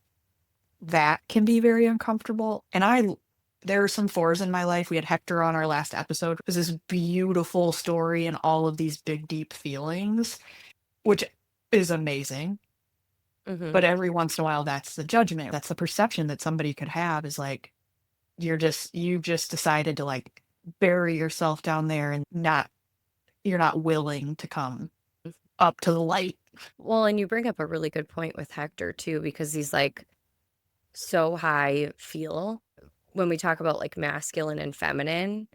that can be very uncomfortable. And there are some fours in my life. We had Hector on our last episode. It was this beautiful story and all of these big, deep feelings, which is amazing. Mm-hmm. But every once in a while, that's the judgment. That's the perception that somebody could have is like, you've just decided to like bury yourself down there and you're not willing to come up to the light. Well, and you bring up a really good point with Hector too, because he's like so high feel. When we talk about like masculine and feminine,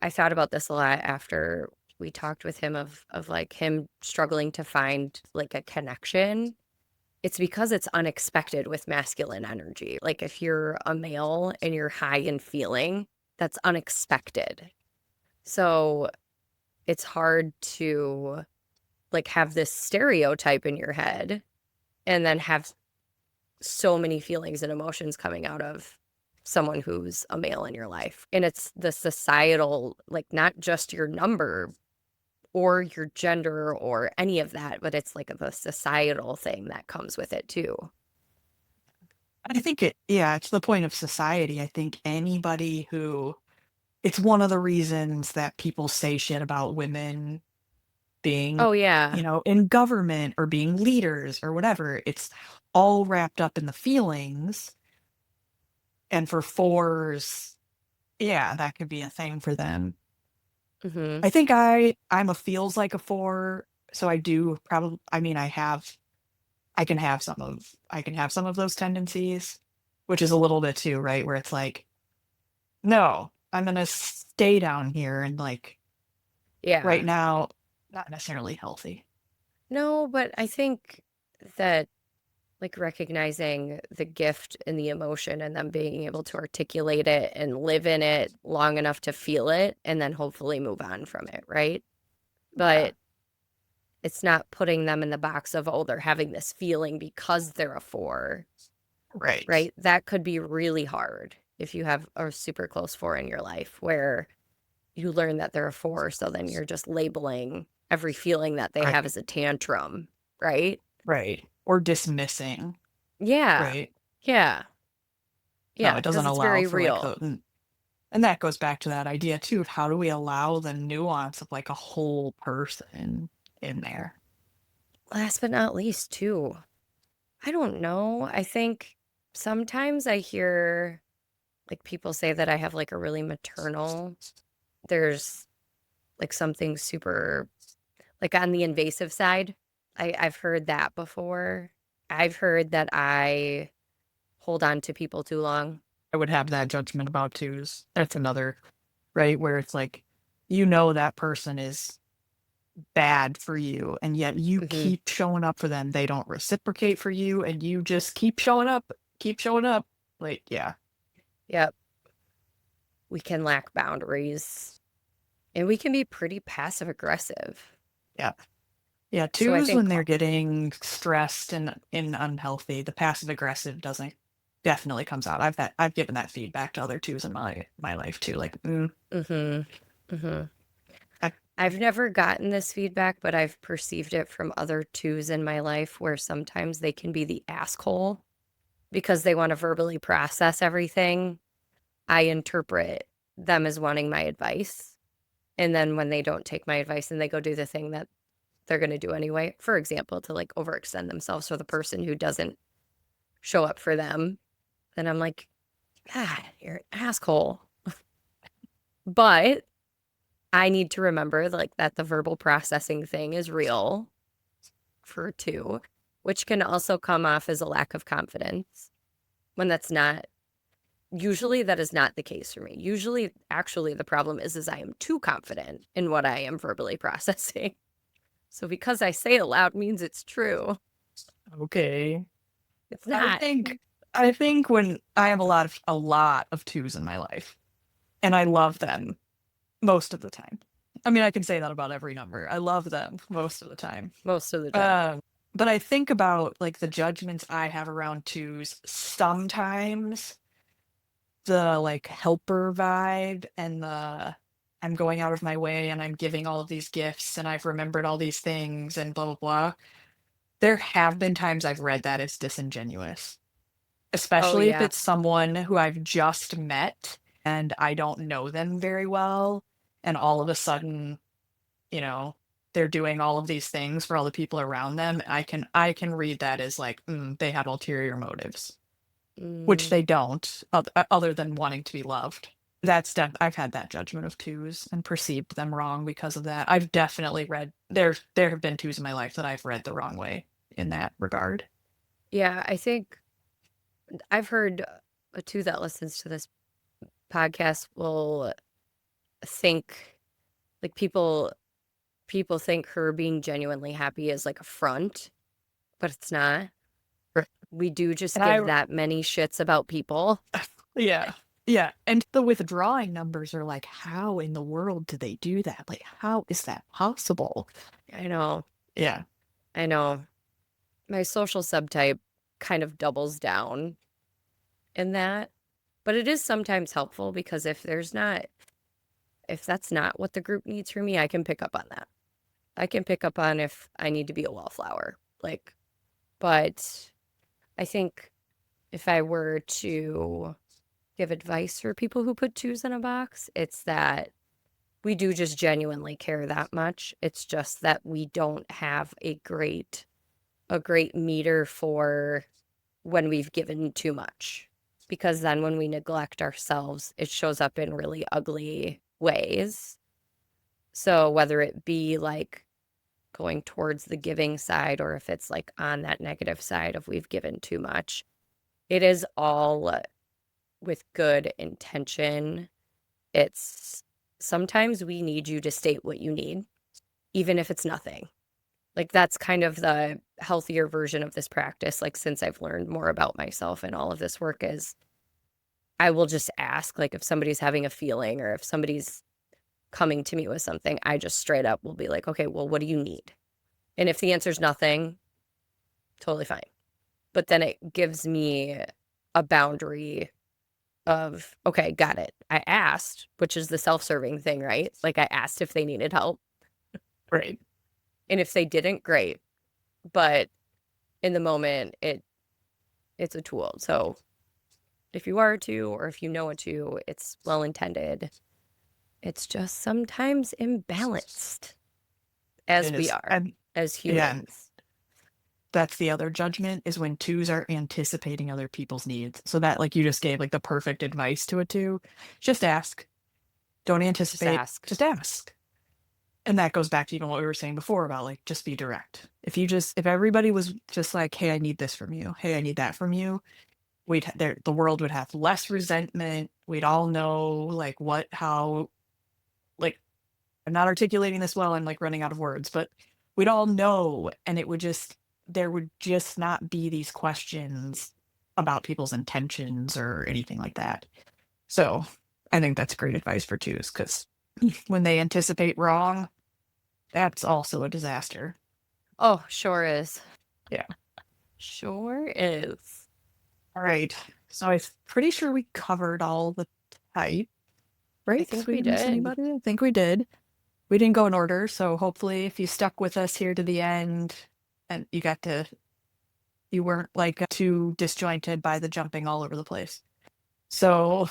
I thought about this a lot after we talked with him of like him struggling to find like a connection. It's because it's unexpected with masculine energy. Like if you're a male and you're high in feeling, that's unexpected. So it's hard to like have this stereotype in your head and then have so many feelings and emotions coming out of someone who's a male in your life. And it's the societal, like not just your number or your gender or any of that, but it's like the societal thing that comes with it too. I think yeah, it's the point of society. I think anybody who it's one of the reasons that people say shit about women being, Oh, yeah. in government or being leaders or whatever. It's all wrapped up in the feelings. And for fours, yeah, that could be a thing for them. Hmm. I think I'm a feels like a four, so I do probably I mean I can have some of those tendencies, which is a little bit too, right? Where it's like, no, I'm gonna stay down here and like right Yeah. now, not necessarily healthy. No, but I think that like recognizing the gift and the emotion and then being able to articulate it and live in it long enough to feel it and then hopefully move on from it, right? Yeah. But It's not putting them in the box of, oh, they're having this feeling because they're a 4, Right. right? That could be really hard if you have a super close 4 in your life where you learn that they're a 4, so then you're just labeling every feeling that they have Right. as a tantrum, right? Right. Or dismissing, Yeah. right? Yeah. No, Yeah, it because doesn't it's allow very for like real. the and that goes back to that idea too of how do we allow the nuance of like a whole person in there? Last but not least, too, I don't know. I think sometimes I hear like people say that I have like a really maternal, there's like something super, like on the invasive side. I've heard that before. I've heard that I hold on to people too long. I would have that judgment about twos. That's another, right? Where it's like, you know, that person is bad for you, and yet you Hmm. keep showing up for them. They don't reciprocate for you, and you just keep showing up, keep showing up. Like, yeah, Yep. We can lack boundaries and we can be pretty passive aggressive. yeah. Yeah, So I twos think, when they're getting stressed and unhealthy, the passive aggressive doesn't definitely comes out. I've given that feedback to other twos in my life too. Like, hmm hmm I, I've never gotten this feedback, but I've perceived it from other 2s in my life where sometimes they can be the asshole because they want to verbally process everything. I interpret them as wanting my advice. And then when they don't take my advice and they go do the thing that they're going to do anyway, for example, to like overextend themselves for the person who doesn't show up for them, then I'm like, God, you're an asshole. But I need to remember like that the verbal processing thing is real for 2, which can also come off as a lack of confidence when that's not. Usually that is not the case for me. Usually, actually, the problem is I am too confident in what I am verbally processing. So because I say it loud means it's true. okay. It's I not. think I think when I have a lot of twos in my life, and I love them most of the time. I mean, I can say that about every number. I love them most of the time. Most of the time. Um, but I think about like the judgments I have around twos. Sometimes the like helper vibe and the I'm going out of my way and I'm giving all of these gifts and I've remembered all these things and blah blah blah. There have been times I've read that as disingenuous, Oh, especially if yeah. it's someone who I've just met and I don't know them very well, and all of a sudden, you know, they're doing all of these things for all the people around them. I can read that as like, they have ulterior motives, which Mm, they don't, other than wanting to be loved. I've had that judgment of twos and perceived them wrong because of that. I've definitely read there have been twos in my life that I've read the wrong way in that regard. yeah, I think I've heard a 2 that listens to this podcast will think like people think her being genuinely happy is like a front, but it's not. Right. We do just And give I that many shits about people. yeah. Yeah. And the withdrawing numbers are like, how in the world do they do that? Like, how is that possible? I know. Yeah. I know. My social subtype kind of doubles down in that, but it is sometimes helpful because if that's not what the group needs from me, I can pick up on that. I can pick up on if I need to be a wallflower. Like, but I think if I were to give advice for people who put 2s in a box, it's that we do just genuinely care that much. It's just that we don't have a great meter for when we've given too much. Because then when we neglect ourselves, it shows up in really ugly ways. So whether it be like going towards the giving side or if it's like on that negative side of we've given too much, it is all with good intention. It's sometimes we need you to state what you need, even if it's nothing. Like that's kind of the healthier version of this practice. Like since I've learned more about myself and all of this work is I will just ask, like if somebody's having a feeling or if somebody's coming to me with something, I just straight up will be like, okay, well, what do you need? And if the answer is nothing, totally fine. But then it gives me a boundary of, okay, got it. I asked, which is the self-serving thing, right? Like I asked if they needed help. Right. And if they didn't, great. But in the moment, it's a tool. So if you are to, or if you know it to, it's well intended. It's just sometimes imbalanced, as It we is. are, And as yeah, and humans. that's the other judgment is when twos are anticipating other people's needs. So that like you just gave like the perfect advice to a two. Just ask. Don't Just anticipate. ask. Just ask. And that goes back to even what we were saying before about like just be direct. If everybody was just like, hey, I need this from you. Hey, I need that from you, the world would have less resentment. We'd all know like how like I'm not articulating this well. I'm like running out of words, but we'd all know, and there would just not be these questions about people's intentions or anything like that. So I think that's great advice for twos because when they anticipate wrong, that's also a disaster. Oh, sure is. Yeah. Sure is. All right. So I'm pretty sure we covered all the type, I right? think We we didn't miss did. anybody. I think we did. We didn't go in order, so hopefully if you stuck with us here to the end and you weren't like too disjointed by the jumping all over the place. So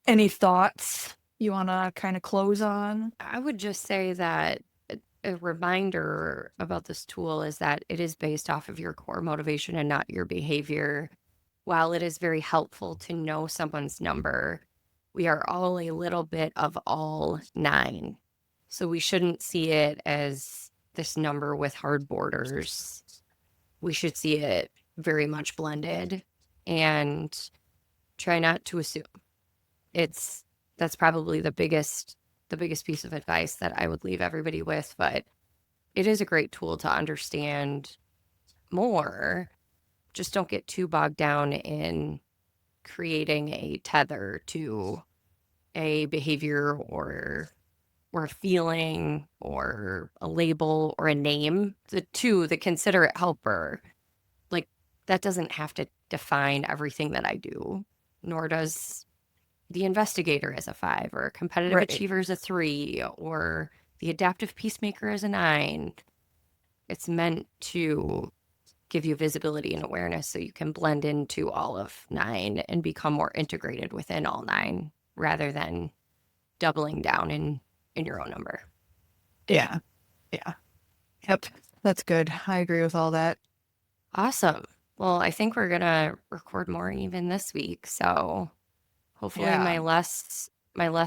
any thoughts you want to kind of close on? I would just say that a reminder about this tool is that it is based off of your core motivation and not your behavior. While it is very helpful to know someone's number, we are all a little bit of all nine. So we shouldn't see it as this number with hard borders. We should see it very much blended and try not to assume. It's that's probably the biggest piece of advice that I would leave everybody with, but it is a great tool to understand more. Just don't get too bogged down in creating a tether to a behavior or a feeling or a label or a name. The two, the considerate helper, like that doesn't have to define everything that I do, nor does the investigator as a 5 or a competitive Right. achiever as a 3 or the adaptive peacemaker as a 9. It's meant to give you visibility and awareness so you can blend into all of 9 and become more integrated within all 9 rather than doubling down in your own number. Yeah. Yeah. Yep. That's good. I agree with all that. Awesome. Well, I think we're gonna record more even this week, so hopefully Yeah. my less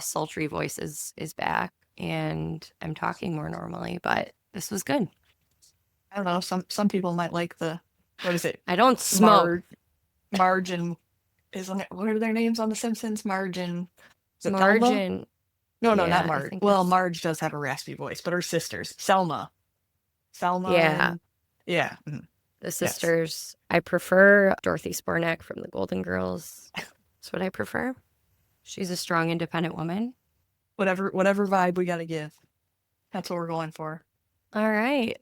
sultry voice is back and I'm talking more normally, but this was good. I don't know. Some people might like the what is it? I don't smoke. Mar Margin isn't it? What are their names on The Simpsons? Margin. Is it Thelma? Margin. No, no, not Yeah, I Marge. think Well, it's Marge does have a raspy voice, but her sisters, Selma, yeah, and yeah, the yes, sisters. I prefer Dorothy Spornak from the Golden Girls. That's what I prefer. She's a strong, independent woman. whatever vibe we got to give. That's what we're going for. All right.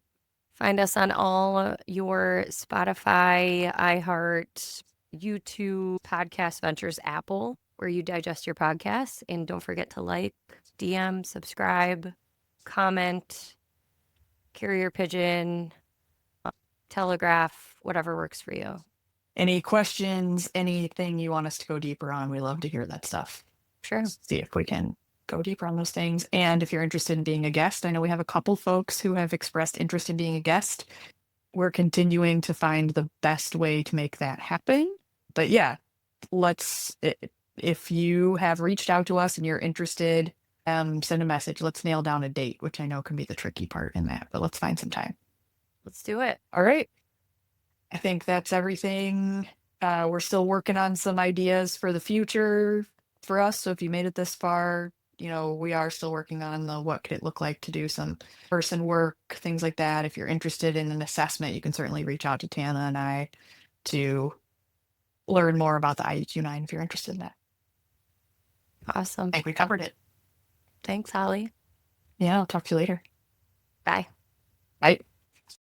Find us on all your Spotify, iHeart, YouTube, Podcast Ventures, Apple, where you digest your podcasts. And don't forget to like, DM, subscribe, comment, carrier pigeon, telegraph, whatever works for you. Any questions? Anything you want us to go deeper on? We love to hear that stuff. Sure. See if we can go deeper on those things. And if you're interested in being a guest, I know we have a couple folks who have expressed interest in being a guest. We're continuing to find the best way to make that happen. But yeah, if you have reached out to us and you're interested, send a message. Let's nail down a date, which I know can be the tricky part in that, but let's find some time. Let's do it. All right. I think that's everything. We're still working on some ideas for the future for us. So if you made it this far, we are still working on the what could it look like to do some person work, things like that. If you're interested in an assessment, you can certainly reach out to Tannah and I to learn more about the IEQ9 if you're interested in that. Awesome. I think we covered it. Thanks, Holly. Yeah, I'll talk to you later. Bye. Bye.